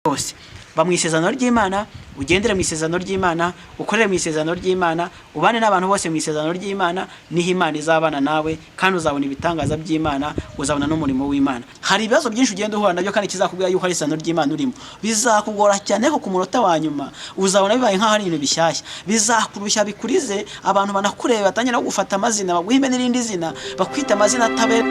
bose ba mu isezerano ry'Imana, ugendere mu isezerano ry'Imana, ukorere mu isezerano ry'Imana, ubane n'abantu bose mu isezerano ry'Imana, niho Imana izabana nawe kandi uzabona ibitangaza by'Imana, uzabona n'umurimo w'Imana. Hari ibibazo byinshi ugenda uhura nabyo kandi kizakubwira yuko ari isezerano ry'Imana urimo, bizakugora cyane ko ku munota wa nyuma uzabona bibaye nk'aho ari ibintu bishyashya, bizakurushya bikurize, abantu banakureba batangira no gufata amazina, baguhimbe n'irindi zina, bakwita amazina atabe.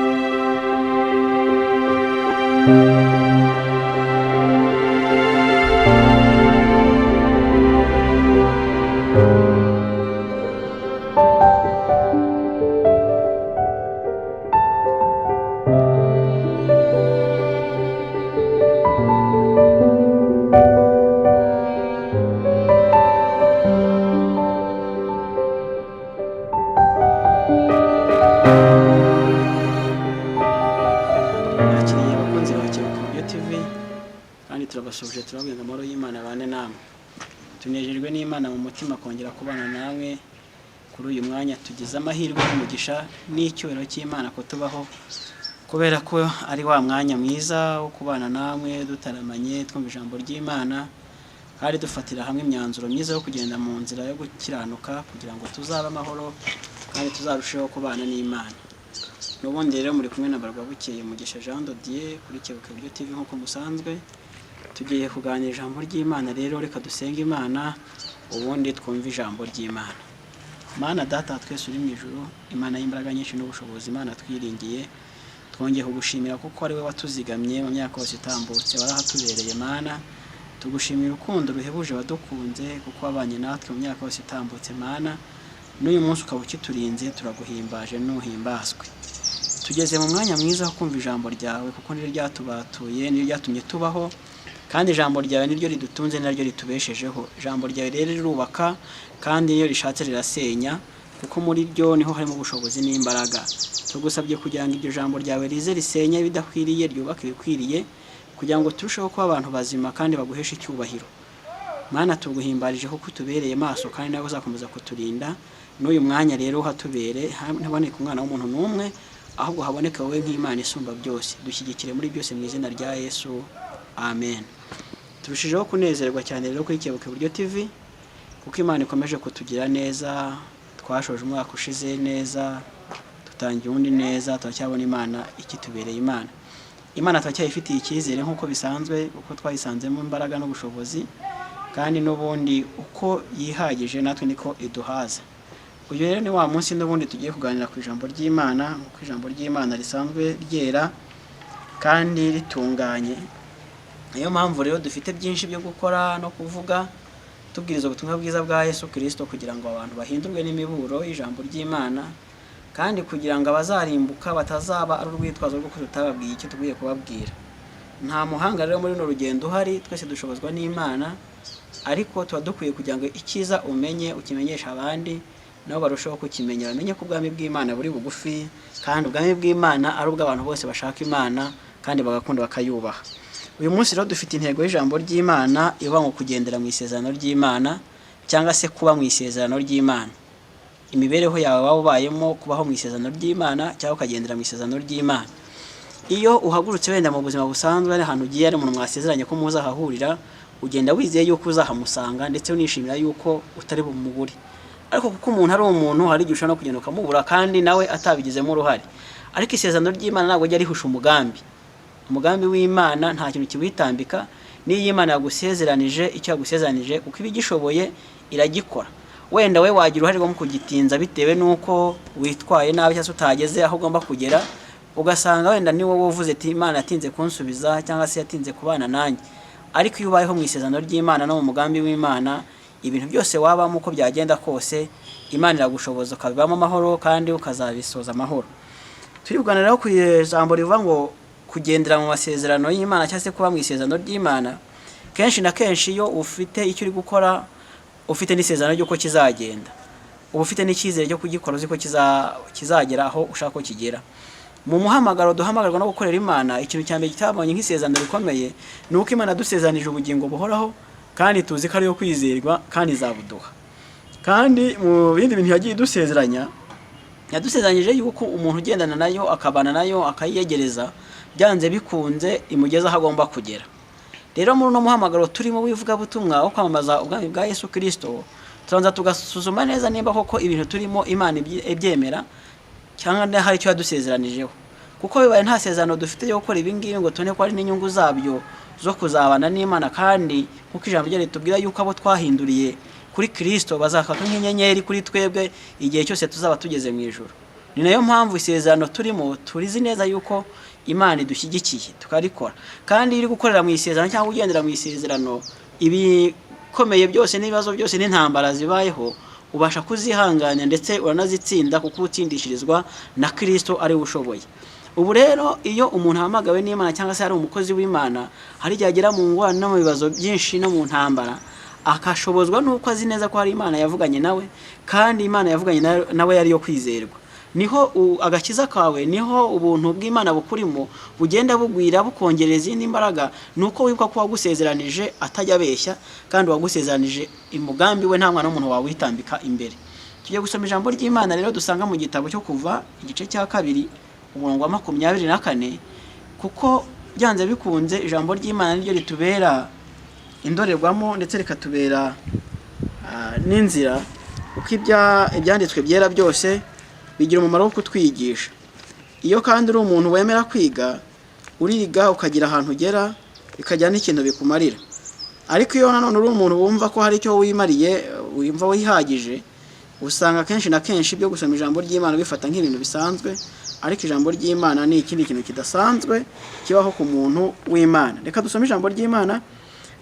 Turabasubije turabwira amahoro y'Imana bane namwe. Tunejejwe n'Imana mu mutima kongera kubana nawe kuri uyu mwanya, tugize amahirwe n'umugisha n'icyubahiro cy'Imana ko tubaho, kubera ko ari wa mwanya mwiza wo kubana namwe dutaramanye twumva ijambo ry'Imana, hari dufatira hamwe imyanzuro myiza yo kugenda mu nzira yo gukiranuka kugira ngo tuzabe amahoro kandi tuzarusheho kubana n'Imana. N'ubundi rero muri kumwe na Barwabukeye Mugisha Jean de Dieu kuri Kebuka Video TV nk'uko musanzwe. Tugiye kuganira ijambo ry'Imana, rero reka dusenga Imana ubundi twumva ijambo ry'Imana. Mana Data twese uri mu ijuru, Imana y'imbaraga nyinshi n'ubushobozi, Imana twiringiye, twongeye kugushimira kuko ari we watuzigamye mu myaka yose itambutse, warahatubereye Mana. Tugushimira urukundo ruhebuje wadukunze kuko wabanye natwe mu myaka yose itambutse Mana, n'uyu munsi ukaba ukiturinze, turaguhimbaje n'uhimbazwe. Tugeze mu mwanya mwiza wo kumva ijambo ryawe kuko niryo ryatubatuye, niryo ryatumye tubaho, kandi ijambo ryawe niryo ridutunze, naryo ritubeshejeho. Ijambo ryawe rero rirubaka kandi iyo rishatse rirasenya, kuko muri ryo niho harimo ubushobozi n'imbaraga. Tugusabye kugira ngo iryo jambo ryawe rize risenya ibidakwiriye, ryubake ibikwiriye, kugira ngo turusheho kuba abantu bazima kandi baguheshe icyubahiro. Mana tuguhimbarije kuko tubereye maso kandi nawe uzakomeza kuturinda. N'uyu mwanya rero uhatubere, ntaboneke umwana w'umuntu n'umwe, ahubwo haboneka wowe nk'Imana isumba byose. Dushyigikire muri byose mu izina rya Yesu, amen. Turushijeho kunezerwa cyane rero kuri Kebuka Video TV kuko Imana ikomeje kutugira neza. Twashoje umwaka ushize neza, tutangiye undi neza, turacyabona Imana ikitubereye Imana. Imana turacyayifitiye icyizere nk'uko bisanzwe, uko twayisanzemo imbaraga n'ubushobozi, kandi n'ubundi uko yihagije natwe niko iduhaza. Uyu rero ni wa munsi n'ubundi tugiye kuganira ku ijambo ry'Imana, kuko ijambo ry'Imana risanzwe ryera kandi ritunganye. Niyo mpamvu rero dufite byinshi byo gukora no kuvuga, tubwiriza ubutumwa bwiza bwa Yesu Kristo kugira ngo abantu bahindurwe n'imiburo y'ijambo ry'Imana, kandi kugira ngo abazarimbuka batazaba ari urwitwazo rwo kututababwiye icyo tugiye kubabwira. Nta muhanga rero muri no rugendo uhari, twese dushobozwa n'Imana, ariko tuba dukwiye kugira ngo icyiza umenye ukimenyesha abandi, nabo barushaho kukimenya, bamenye ko ubwami bw'Imana buri bugufi, kandi ubwami bw'Imana ari ubw'abantu bose bashaka Imana kandi bagakunda bakayubaha. Uyu munsi rero dufite intego y'ijambo ry'Imana iba ngo kugendera mu isezerano ry'Imana, cyangwa se kuba mu isezerano ry'Imana. Imibereho yawe waba ubayemo kubaho mu isezerano ry'Imana cyangwa ukagendera mu isezerano ry'Imana. Iyo uhagurutse wenda mu buzima busanzwe ari ahantu ugiye, ari umuntu mwasezeranye ko muzahahurira, ugenda wizeye yuko uzahamusanga ndetse unishimira yuko utari bumubure. Ariko kuko umuntu ari umuntu, hari igihe ushobora no kugenda ukamubura kandi nawe atabigizemo uruhare. Ariko isezerano ry'Imana ntabwo ajya rihusha umugambi. Umugambi w'Imana nta kintu kiwitambika. Niyo Imana yagusezeranije icyo yagusezeranije, kuko ibigishoboye iragikora. Wenda we wagira uruhare rwo mu kugitinza bitewe nuko witwaye nabi cyangwa utageze aho ugomba kugera, ugasanga wenda ni wowe uvuze ati Imana yatinze kunsubiza cyangwa se yatinze kubana nanjye. Ariko iyo ubayeho mu isezerano ry'Imana no mu mugambi w'Imana, ibintu byose wabamo uko byagenda kose, Imana iragushoboza ukabamo amahoro kandi ukazabisoza amahoro. Turi kuganira rero ku ijambo rivuga ngo kugendera mu masezerano y'Imana cyangwa se kuba mu isezerano ry'Imana. Kenshi na kenshi iyo ufite icyo uri gukora, ufite n'isezerano ry'uko kizagenda, uba ufite n'icyizere cyo kugikora, uzi ko kizagera aho ushaka ko kigera. Mu muhamagaro duhamagarwa no gukorera Imana, ikintu cya mbere kitabonye nk'isezerano rikomeye ni uko Imana dusezanije ubugingo buhoraho, kandi tuzi ko ariyo kwizerwa kandi izabuduha. Kandi mu bindi bintu yagiye dusezeranya, yadusezeranyije yuko umuntu ugendana nayo akabana nayo akayiyegereza, byanze bikunze imugeza aho agomba kugera. Rero muri no muhamagaro turimo wivuga butumwa wo kwamamaza ubwami bwa Yesu Kristo, turanza tugasuzuma neza nimba koko ibintu turimo Imana ibyemera cyangwa hari icyo yadusezeranijeho, kuko bibaye nta sezerano dufite yo gukora ibi ngibi ngo tone ko ari n'inyungu zabyo zo kuzabana n'Imana, kandi kuko ijambo rye ritubwira yuko abo twahinduriye kuri Kristo bazakaka nk'inyenyeri kuri twebwe igihe cyose tuzaba tugeze mu ijuru. Ni nayo mpamvu isezerano turimo turizi neza yuko Imana idushyigikiye tukarikora, kandi iri gukorera mu isezerano cyangwa ugendera mu isezerano, ibikomeye byose n'ibibazo byose n'intambara zibayeho ubasha kuzihanganya ndetse uranazitsinda, kuko utsindishirizwa na Kristo ari ushoboye. Ubu rero iyo umuntu ahamagawe n'Imana cyangwa se ari umukozi w'Imana, hari igihe agera mu ngorane no mu bibazo byinshi no mu ntambara, akashobozwa nuko azi neza ko hari Imana yavuganye nawe, kandi Imana yavuganye nawe yari yo kwizerwa. Niho agakiza kawe, niho ubuntu bw'Imana bukurimo bugenda bugwira bukongereza izindi imbaraga, nuko wibuka ko wagusezeranije atajya abeshya, kandi wagusezeranije umugambi we nta mwana w'umuntu wawitambika imbere. Tugiye gusoma ijambo ry'Imana rero dusanga mu gitabo cyo Kuva igice cya 2 umurongo wa 24, kuko byanze bikunze ijambo ry'Imana niryo ritubera indorerwamo ndetse rikatubera n'inzira, kuko ibyanditswe byera byose bigira umumaro wo kutwigisha. Iyo kandi uri umuntu wemera kwiga, uriga ukagira ahantu ugera, bikajya n'ikintu bikumarira. Ariko iyo nanone uri umuntu wumva ko hari icyo wimariye, wumva wihagije, usanga kenshi na kenshi byo gusoma ijambo ry'Imana bifata nk'ibintu bisanzwe, ariko ijambo ry'Imana ni ikindi kintu kidasanzwe kibaho ku muntu w'Imana. Reka dusome ijambo ry'Imana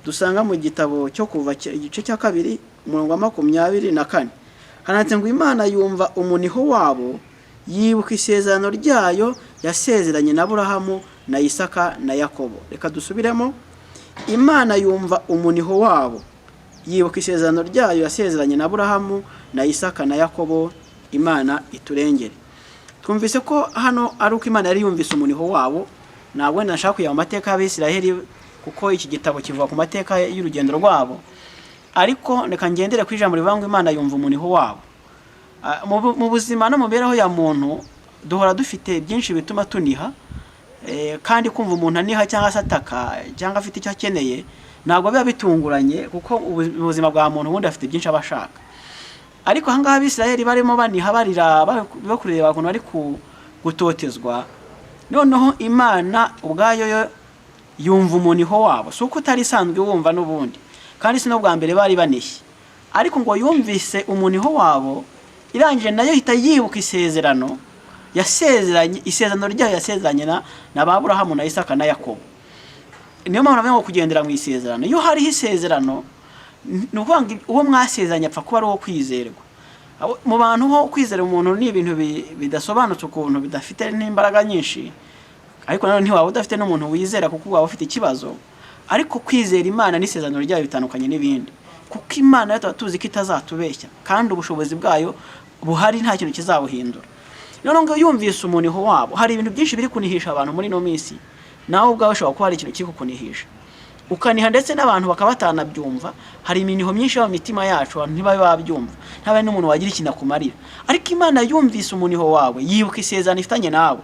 dusanga mu gitabo cyo Kuva igice cya 2 umurongo wa 24. Hanatse ngo Imana yumva umuniho wabo, yibuka isezerano ryayo yasezeranye na Aburahamu na Isaka na Yakobo. Reka dusubiremo. Imana yumva umuniho wabo, yibuka isezerano ryayo yasezeranye na Aburahamu na Isaka na Yakobo. Imana iturengere. Twumvise ko hano ari uko Imana yari yumvise umuniho wabo. Ntabwo nashaka kuya mu mateka y'Abisiraheli, kuko iki gitabo kivuga ku mateka y'urugendo rwabo, ariko reka ngendere ku ijambo rivuga ngo Imana yumva umuniho wabo. Mu buzima no mu mibereho ya muntu duhora dufite byinshi bituma tuniha, kandi kumva umuntu aniha cyangwa sataka cyangwa afite icyo akeneye ntabwo biba bitunguranye, kuko ubuzima bwa muntu ubundi afite byinshi abashaka. Ariko ahangaha Abisiraheli barimo baniha barira bakureba ukuntu bari gutotezwa, noneho Imana ubwayo yumva umuniho wabo. Si uko utari isanzwe wumva n'ubundi, kandi si no bwa mbere bari banishye, ariko ngo yumvise umuniho wabo, irangije nayo hita yibuka isezerano yasezeranye, isezerano ryayo yasezeranye na Aburahamu na Isaka na Yakobo. Niyo mpamvu navuga ngo kugendera mu isezerano, iyo hariho isezerano nuvuga ngo uwo mwasezeranye apfa kuba ari uwo kwizerwa. Mu bantu ho kwizera umuntu ni ibintu bidasobanutse, ukuntu bidafite n'imbaraga nyinshi, ariko nanone ntiwaba udafite n'umuntu wizera kuko waba ufite ikibazo. Ariko kwizera Imana n'isezerano ryayo bitandukanye n'ibindi, kuko Imana yo tuzi ko itazatubeshya, kandi ubushobozi bwayo buhari nta kintu kizabuhindura. None ngo yumvise umuniho wabo, hari ibintu byinshi biri kunihisha abantu muri no minsi, nawe ubwawe ushobora kuba hari ikintu kiri kukunihisha, ukaniha ndetse n'abantu bakabatana byumva. Hari iminiho myinshi mu mitima yacu abantu ntibabe babyumva, ntabe n'umuntu wagira ikintu akumarira. Ariko Imana yumvise umuniho wawe, yibuka isezerano ifitanye nawe,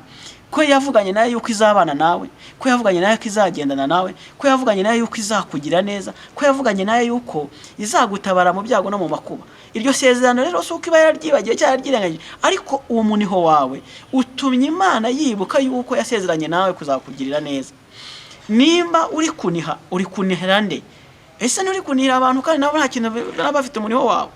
ko yavuganye nawe yuko izabana nawe, ko yavuganye nawe ko izagendana nawe, ko yavuganye nawe yuko izakugira neza, ko yavuganye nawe yuko izagutabara mu byago no mu makuba. Iryo sezerano rero suko iba yararyibagiye cyangwa yaryirengagije, ariko uwo muniho wawe utumye Imana yibuka yuko yasezeranye nawe kuzakugirira neza. Nimba uri kuniha, uri kunihira nde? Ese nturi kunihira abantu kandi nabo nta kintu bafite umuniho wawe?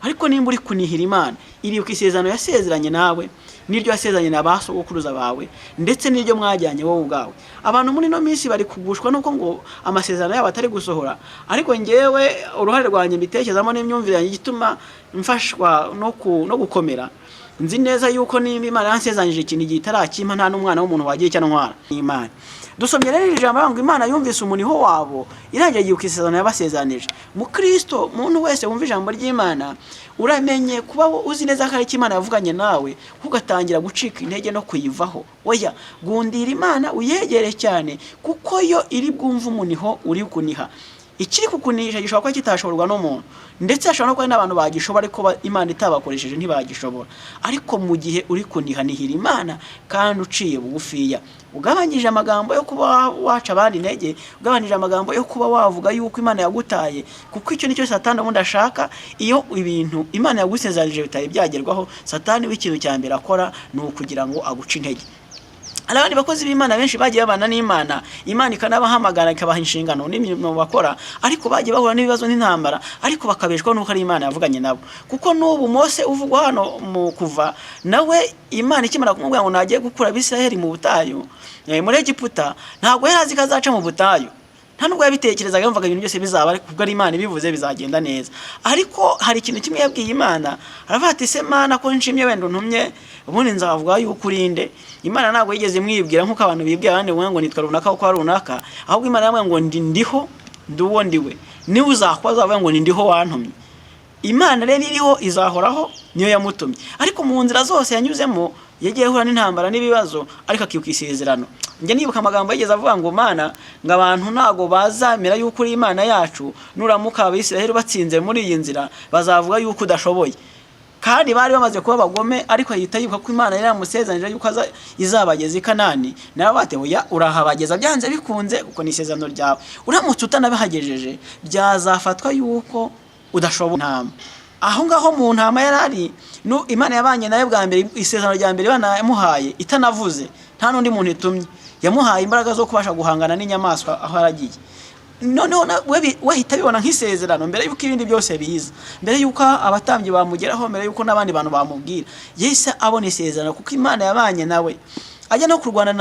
Ariko nimba uri kunihira Imana, iribuka isezerano yasezeranye nawe, niryo yasezeranye na basogokuruza bawe, ndetse niryo mwajyanye wowe ubwawe. Abantu muri no minsi bari kugushwa nuko ngo amasezerano yabo atari gusohora, ariko ngewe uruhare rwanjye mbitekerezamo n'imyumvire yanjye gituma mfashwa no gukomera. Nzi neza yuko nimba Imana yansezeranyije ikintu gitarakimpa, nta n'umwana w'umuntu wagiye cyantwara Imana. Dusomye rero ijambo ngo Imana yumvise umuniho wabo, irangiye yibuka isezerano yabasezanije. Mu Kristo umuntu wese wumva ijambo ry'Imana uramenye kuba uzi neza ko ari Imana yavuganye nawe, ugatangira gucika intege no kuyivaho. Oya, gundira Imana uyegere cyane, kuko yo iri bwumva umuniho uri kuniha. ikiri kukunisha gishobora kuba kitashoborwa n'umuntu, ndetse hashobora no kuba n'abantu bagishobora ariko Imana itabakoresheje ntibagishobora. Ariko mu gihe uri kunihanihira Imana kandi uciye bugufiya, ugabanyije amagambo yo kuba waca abandi intege, ugabanyije amagambo yo kuba wavuga yuko Imana yagutaye, kuko icyo nicyo Satani ubundi ashaka. Iyo ibintu Imana yagusezeranyije bitari byagerwaho, Satani w'ikintu cya mbere akora ni ukugira ngo aguce intege. Abandi bakozi b'Imana benshi bagiye babana n'Imana, Imana ikanabahamagara ikabaha inshingano n'imirimo bakora, ariko bagiye bahura n'ibibazo n'intambara, ariko bakabeshwaho nuko ari Imana yavuganye nabo. Kuko n'ubu Mose uvugwa hano mu Kuva, nawe Imana ikimara kumubwira ngo nagiye gukura Abisirayeli mu butayu muri Egiputa, ntabwo yari azi ko azaca mu butayu, nta nubwo yabitekerezaga, yumvaga ibintu byose bizaba kubwo ari Imana ibivuze bizagenda neza. Ariko hari ikintu kimwe yabwiye Imana, aravuga ati se Mana ko nshimye wenda ntumye, ubundi nzavuga yuko urinde. Imana ntabwo yigeze imwibwira nk'uko abantu bibwira abandi ngo nitwa runaka ko ari runaka, ahubwo Imana yamwe ngo ndiho nduwo ndiwe, niwe uzakwaza avuga ngo ndiho wantumye. Imana rero iriho izahoraho, niyo yamutumye. Ariko mu nzira zose yanyuzemo yagiye ahura n'intambara n'ibibazo, ariko akibuka isezerano. Njye nibuka amagambo yigeze avuga ngo Mana, ngo abantu ntago bazamera yuko uri Imana yacu, nuramuka Abisirayeli batsinze muri iyi nzira bazavuga yuko udashoboye. Kandi bari bamaze kuba abagome, ariko yita yuko ko Imana yari yamusezeranyije yuko izabageza i Kanani. Nawe bate oya, urahabageza byanze bikunze kuko ni isezerano ryawe. Uramutse utanabihagejeje byazafatwa yuko udashoboye. Ntama aho ngaho mu ntama yarari, Imana yabanye nawe bwa mbere, isezerano rya mbere banamuhaye itanavuze, nta nundi muntu itumye, yamuhaye imbaraga zo kubasha guhangana n'inyamaswa aho yaragiye. Noneho we hita bibona nk'isezerano mbere yuko ibindi byose biza, mbere yuko abatambyi bamugeraho, mbere yuko n'abandi bantu bamubwira. Yese abona isezerano kuko Imana yabanye nawe. Ajya no kurwana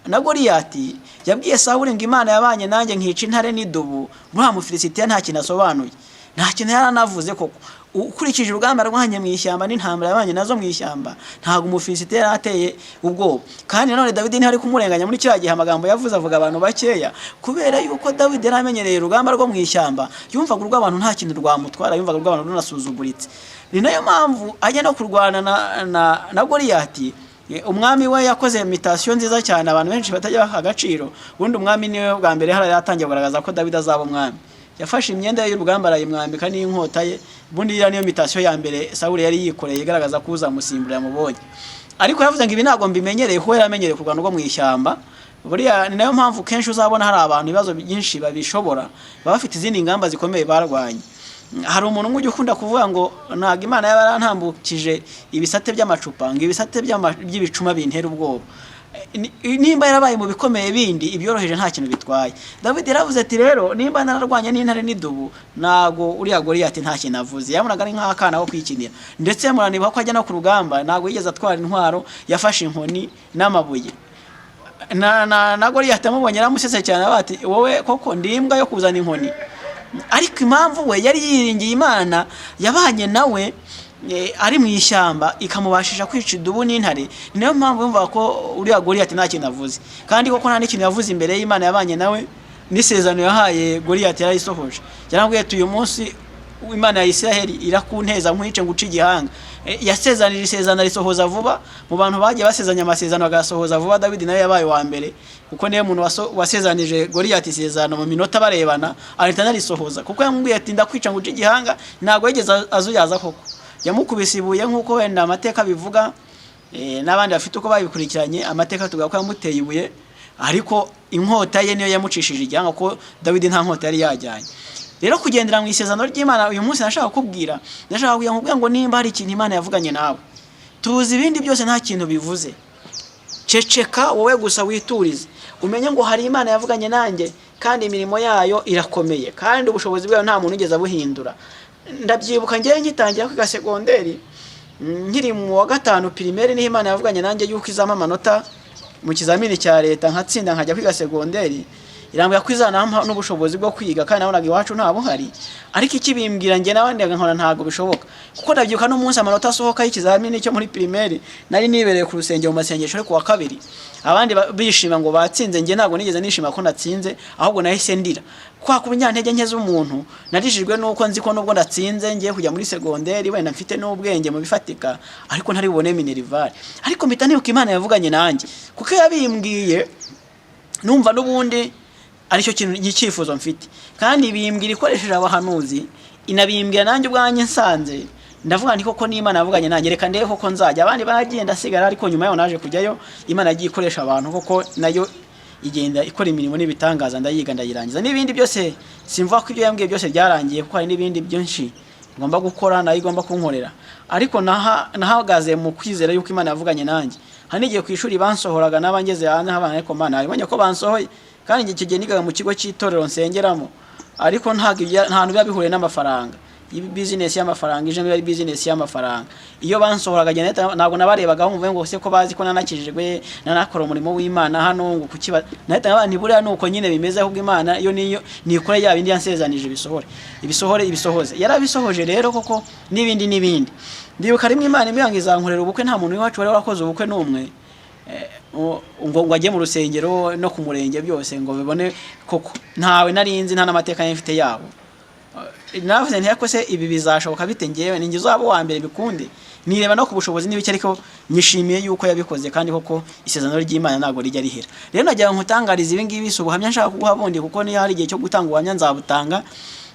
na Goliyati, yabwiye Sawuli ngo Imana yabanye nanjye nkica intare n'idubu, muri Mufilisitiya nta kintu asobanuye, nta kintu yaranavuze koko. Ukurikije urugamba rwanye mu ishyamba n'intambara yabanye nazo mu ishyamba, ntago Umufilisitiya yarateye ubwoba. Kandi none Dawidi ntari kumurenganya muri cya gihe amagambo yavuze avuga abantu bakeya, kubera yuko Dawidi yaramenyereye urugamba rwo mu ishyamba, yumvaga urw'abantu nta kintu rwamutwara, yumvaga urw'abantu runasuzuguritse. Ni nayo mpamvu ajya no kurwana na Goliyati. Umwami we yakoze imitation nziza cyane abantu benshi batajya agaciro. Ubundi umwami niwe bwa mbere hari yatangiye kugaragaza ko Dawidi azaba umwami. Yafashe imyenda y'urugamba arayimwambika n'inkota ye, ubundi iriya niyo imitation ya mbere Sawuli yari yikoreye igaragaza ko uzamusimbura yamubonye. Ariko yavuze ngo ibi ntago mbimenyereye, kuko yaramenyereye kurwana rwo mu ishyamba. Buriya ni nayo mpamvu kenshi uzabona hari abantu ibibazo byinshi babishobora, baba bafite izindi ngamba zikomeye barwanye. Hari umuntu nk'ujya ukunda kuvuga ngo ntago Imana yabarantambukije ibisate by'amacupa, ngo ibisate by'ibicuma bintera ubwoba. Nimba yarabaye mu bikomeye bindi, ibyoroheje nta kintu bitwaye. David yaravuze ati rero nimba nararwanye n'intare n'idubu, nago uriya Goliyati nta kintu avuze, yabonaga ari nk'akana ko kwikinira. Ndetse muraniba ko ajya no ku rugamba, nago yigeze atwara intwaro, yafashe inkoni n'amabuye. Na Goliyati amubonye aramusetse cyane, bati wowe koko ndimbwa yo kuzana inkoni. Ariko impamvu we yari yiringiye Imana yabanye nawe ari mu ishyamba ikamubashisha kwica idubu n'intare. Niyo mpamvu yumva ko uriya Goliyati nta kintu avuze, kandi koko nta n'ikintu yavuze imbere y'Imana yabanye nawe. N'isezerano yahaye Goliyati yarayisohoje, yarambwiye ati uyu munsi Imana ya Isiraheli irakunteza nkwice nguca igihanga. Yasezanije isezerano risohoza vuba, mu bantu bagiye basezanya amasezerano agasohoza vuba David nawe yabaye wa mbere, kuko niyo muntu wasezanije Goliyati isezerano mu minota barebana ahita narisohoza, kuko yamubwiye ati ndakwica nguca igihanga. Ntago yigeze azuyaza koko, yamukubise ibuye nk'uko wenda amateka bivuga, n'abandi bafite uko babikurikiranye amateka tuvuga ko yamuteye ibuye, ariko inkota ye niyo yamucishije igihanga, ko David nta nkota yari yajyanye. Rero kugendera mu isezerano ry'Imana uyu munsi nashaka kubwira, nashaka kugira ngo nimba hari ikintu Imana yavuganye nawe, tuzi ibindi byose nta kintu bivuze, ceceka wowe gusa witurize, umenye ngo hari Imana yavuganye nanjye, kandi imirimo yayo irakomeye, kandi ubushobozi bwayo nta muntu ugeze abuhindura. Ndabyibuka ngiye ngitangira kwiga segonderi, nkiri mu wa gatanu primaire, niho Imana yavuganye nanjye yuko izama amanota mu kizamini cya leta nkatsinda nkajya kwiga segonderi. Irambya kwizana n'ubushobozi bwo kwiga, kandi nabonaga iwacu nta buhari. Ariko ikibimbwira nge nabandi nkora ntago bishoboka, kuko ndabyibuka n'umunsi amanota asohoka y'ikizamini cyo muri primaire, nari nibereye ku rusengero mu masengesho ariko wa kabiri, abandi bishima ngo batsinze, nge ntago nigeze nishima ko natsinze, ahubwo nahise ndira. Kwa kubunyantege nke z'umuntu narijijwe nuko nzi ko nubwo ndatsinze ngiye kujya muri segonderi wenda mfite n'ubwenge mu bifatika, ariko ntari bubone minerivare. Ariko mpita nibuka Imana yavuganye nanjye, kuko yabimbwiye numva n'ubundi aricyo kintu y'icyifuzo mfite, kandi bimbwira ikoresheje abahanuzi, inabimbwira nanjye ubwanjye nsanze ndavuga nti koko n'Imana yavuganye nanjye, reka ndebe koko nzajya. Abandi bagenda sigara, ariko nyuma yaho naje kujyayo, Imana yagiye ikoresha abantu koko nayo igenda ikora imirimo n'ibitangaza, ndayiga ndayirangiza. N'ibindi byose simvuga ko ibyo yambwiye byose byarangiye, kuko hari n'ibindi byinshi ngomba gukora nayo igomba kunkorera, ariko nahagaze mu kwizera yuko Imana yavuganye nanjye. Hani igihe ku ishuri bansohoraga n'abangeze hanze habana, ariko Mana abonye ko bansohoye, kandi igihe kigiye nigaga mu kigo cy'itorero nsengeramo, ariko nta hantu biba bihuriye n'amafaranga. Business y'amafaranga ije muri business y'amafaranga. Iyo bansohoraga geneta ntabwo nabarebaga umve ngo se ko bazi ko nanakijijwe nanakora umurimo w'Imana hano ngo kukiba nahita abandi buriya nuko nyine bimeze, ahubwo Imana iyo niyo nikore yabindi yansezanije ibisohoze yarabisohoje rero koko n'ibindi. Ndibuka rimwe Imana imyangiza izankorera ubukwe, nta muntu wacu wari warakoze ubukwe n'umwe, ngo ajye mu rusengero no ku murenge byose ngo bibone koko, ntawe narinzi, nta n'amateka y'ifite yabo. Navuze nti yako se ibi bizashoboka bite ngewe ninjye uzaba wa mbere bikunde, nireba no ku bushobozi n'ibiki, ariko nyishimiye yuko yabikoze, kandi koko isezerano ry'Imana ntago rijya rihera. Rero nagira nkutangariza ibi ngibi ubuhamya nshaka kuguha bundi, kuko niyo hari igihe cyo gutanga ubuhamya nzabutanga,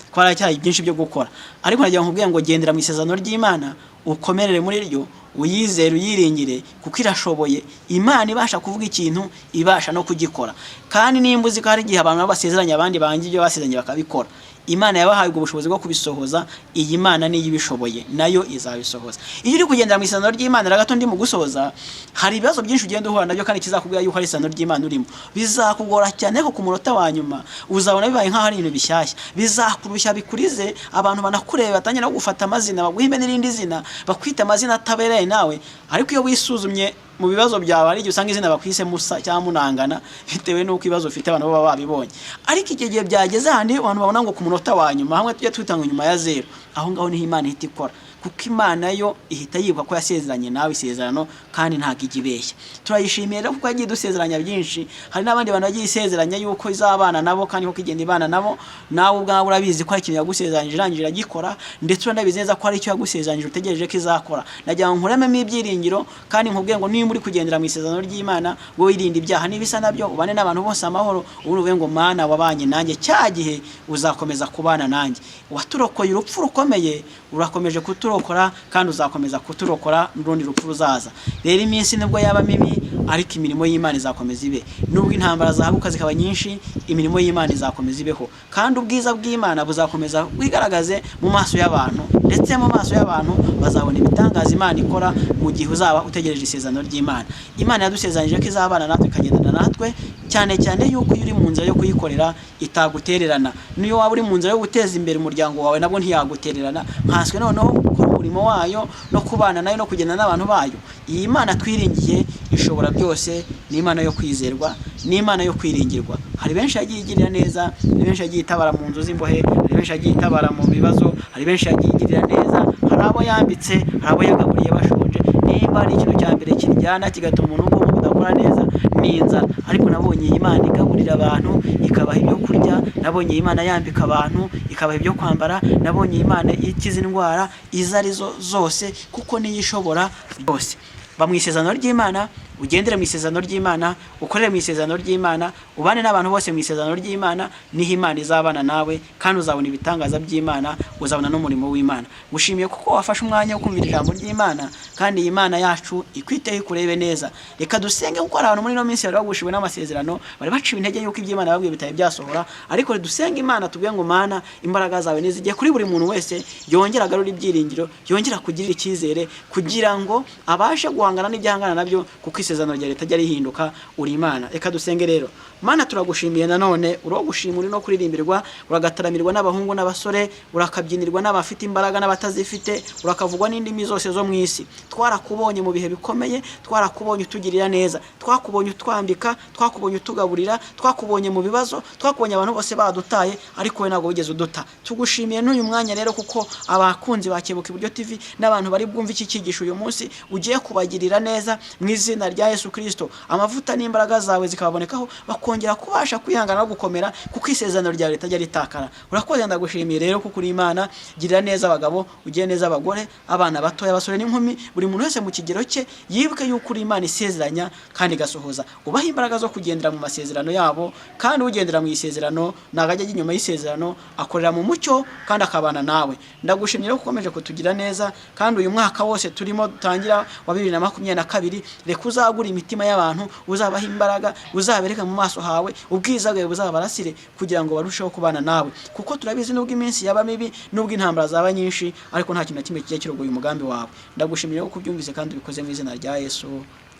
ko hari cyayi byinshi byo gukora, ariko nagira nkubwiye ngo gendera mu isezerano ry'Imana, ukomerere muri ryo, uyizere uyiringire, kuko irashoboye. Imana ibasha kuvuga ikintu, ibasha no kugikora, kandi nimba uzi ko hari igihe abantu basezeranya abandi bangi ibyo basezeranye bakabikora, Imana yabahaye ubushobozi bwo kubisohoza. Iyi Mana niyo ibishoboye, nayo izabisohoza. Iyo uri kugendera mu isezerano ry'Imana, ragato ndi mu gusoza, hari ibibazo byinshi ugenda uhura nabyo, kandi kizakubwira yuko ari isezerano ry'Imana urimo. Bizakugora cyane ko ku munota wa nyuma uzabona bibaye nk'aho ari ibintu bishyashya, bizakurushya bikurize, abantu banakureba batangira no gufata amazina, baguhimbe n'irindi zina, bakwita amazina atabereye nawe. Ariko iyo wisuzumye mu bibazo byawe, ari igihe usanga izina bakwise Musa cyangwa Munangana, bitewe n'uko ibibazo ufite abantu baba babibonye. Ariko igihe gihe byageze handi abantu babona ngo ku munota wa nyuma, hamwe tujye twitanga nyuma ya 0, aho ngaho niho Imana ihita ikora, kuko Imana yo ihita yibuka ko yasezeranye nawe isezerano, kandi ntago igibeshya. Turayishimiye rero kuko yagiye dusezeranya byinshi. Hari n'abandi bantu bagiye isezeranya yuko izabana nabo, kandi ko kigenda ibana nabo, nawe ubwawe urabizi ko ari ikintu yagusezeranyije irangije iragikora, ndetse uranabizi neza ko ari icyo yagusezeranyije utegereje ko izakora. Nagira ngo nkurememo ibyiringiro, kandi nkubwiye ngo niba uri kugendera mu isezerano ry'Imana, wowe irinde ibyaha n'ibisa nabyo, ubane n'abantu bose amahoro, uvuge ngo Mana wabanye nanjye, cya gihe uzakomeza kubana nanjye. Waturokoye urupfu rukomeye, urakomeje kuturokora, kandi uzakomeza kuturokora n'urundi rupfu ruzaza. Rero iminsi nibwo yaba mibi, ariko imirimo y'Imana izakomeza ibe. Nubwo intambara zahabuka zikaba nyinshi, imirimo y'Imana izakomeza ibeho, kandi ubwiza bw'Imana buzakomeza bwigaragaze mu maso y'abantu, ndetse mu maso y'abantu bazabona ibitangaza Imana ikora mu gihe uzaba utegereje isezerano ry'Imana. Imana yadusezeranyije ko izabana natwe, ikagendana natwe, cyane cyane yuko iyo uri mu nzira yo kuyikorera itagutererana. Niyo waba uri mu nzira yo guteza imbere umuryango wawe, nabwo ntiyagutererana. Nkanswe noneho gukora umurimo wayo no kubana nayo no kugenda n'abantu bayo. Iyi Mana twiringiye ishobora byose, ni Imana yo kwizerwa, ni Imana yo kwiringirwa. Hari benshi yagiye igirira neza, hari benshi yagiye itabara mu nzu z'imbohe, hari benshi yagiye itabara mu bibazo, hari benshi yagiye igirira neza, hari abo yambitse, hari abo yagaburiye bashonje. Nimba ari ikintu cya mbere kiryana kigatuma umuntu ugomba kudakora neza, ni inzara. Ariko nabonye Imana igaburira abantu, ikabaha ibyo kurya, nabonye Imana yambika abantu, ikabaha ibyo kwambara, nabonye Imana ikiza indwara izo arizo zose, kuko niyo ishobora byose. Ba mu isezerano ry'Imana, ugendere mu isezerano ry'Imana, ukorere mu isezerano ry'Imana, ubane n'abantu bose mu isezerano ry'Imana, niho Imana izabana nawe, kandi uzabona ibitangaza by'Imana, uzabona n'umurimo w'Imana. Gushimiye kuko wafashe umwanya wo kumvira ijambo ry'Imana, kandi iyi Imana yacu ikwiteho ikurebe neza. Reka dusenge, kuko abantu muri no minsi bari bagushiwe n'amasezerano, bari baciwe intege yuko iby'Imana babwiye bitaye byasohora. Ariko dusenge Imana tubwiye ngo Mana, imbaraga zawe nizigiye kuri buri muntu wese, yongera agarura ibyiringiro, yongera kugira icyizere, kugira ngo abashe guhangana n'ibyahangana nabyo, kuko isezerano rya leta ryari rihinduka. Uri Imana. Reka dusenge rero. Mana turagushimiye nanone, uro gushimura no kuririmbirwa, uragataramirirwa n'abahungu n'abasore, urakabyinirwa n'abafite imbaraga n'abatazifite, urakavugwa n'indimi zose zo mu isi. Twarakubonye mu bihe bikomeye, twarakubonye utugirira neza, twakubonye utwambika, twakubonye utugaburira, twakubonye mu bibazo, twakubonye abantu bose badutaye, ariko we ntago wigeze uduta. Tugushimiye n'uyu mwanya rero, kuko abakunzi bakebuka Iburyo TV n'abantu bari bwumva iki cyigisho uyu munsi ugiye kubagirira neza, mu izina rya Yesu Kristo. Amavuta n'imbaraga zawe zikabonekaho, ukongera kubasha kwihangana no gukomera, kuko isezerano ryawe ritajya ritakara. Urakoze, ndagushimiye rero kuko uri Imana. Girira neza abagabo, ugire neza abagore, abana batoya, abasore n'inkumi, buri muntu wese mu kigero cye yibuke yuko uri Imana isezeranya kandi igasohoza. Ubaha imbaraga zo kugendera mu masezerano yabo, kandi ugendera mu isezerano ntabwo ajya inyuma y'isezerano, akorera mu mucyo kandi akabana nawe. Ndagushimye rero ukomeje kutugira neza, kandi uyu mwaka wose turimo dutangira wa 2022, reka uzagura imitima y'abantu, uzabaha imbaraga, uzabereka mu maso hawe, ubwiza bwawe buzabarasire kugira ngo barusheho kubana nawe, kuko turabizi nubwo iminsi yaba mibi, nubwo intambara zaba nyinshi, ariko nta kintu na kimwe kigiye kirogoya umugambi wawe. Ndagushimira ko kubyumvise kandi ubikoze mu izina rya Yesu,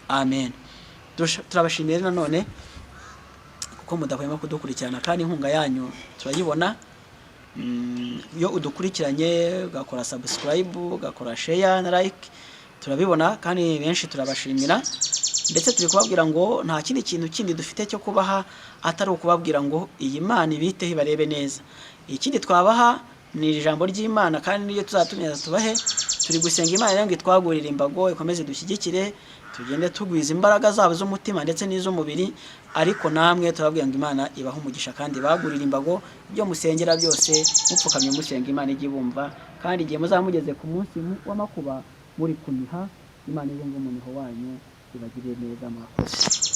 amen. Turabashimiye nanone kuko mudahwema kudukurikirana, kandi inkunga yanyu turayibona. Iyo udukurikiranye ugakora subscribe, ugakora share na like, turabibona kandi benshi turabashimira. Ndetse turi kubabwira ngo nta kindi kintu kindi dufite cyo kubaha atari ukubabwira ngo iyi Mana ibiteho ibarebe neza. Ikindi twabaha ni ijambo ry'Imana, kandi niyo tuzatumira tubahe. Turi gusenga Imana ngo itwagurire imbago, ikomeze dushyigikire, tugende tugwiza imbaraga zabo z'umutima ndetse n'iz'umubiri. Ariko namwe turababwira ngo Imana ibaha umugisha kandi bagurira imbago, byo musengera byose mupfukamye musenga, Imana ijye ibumva. Kandi igihe muzamugeze ku munsi w'amakuba muri kuniha, Imana ize ngo umuniho wanyu ibagirire neza. Mwakoze.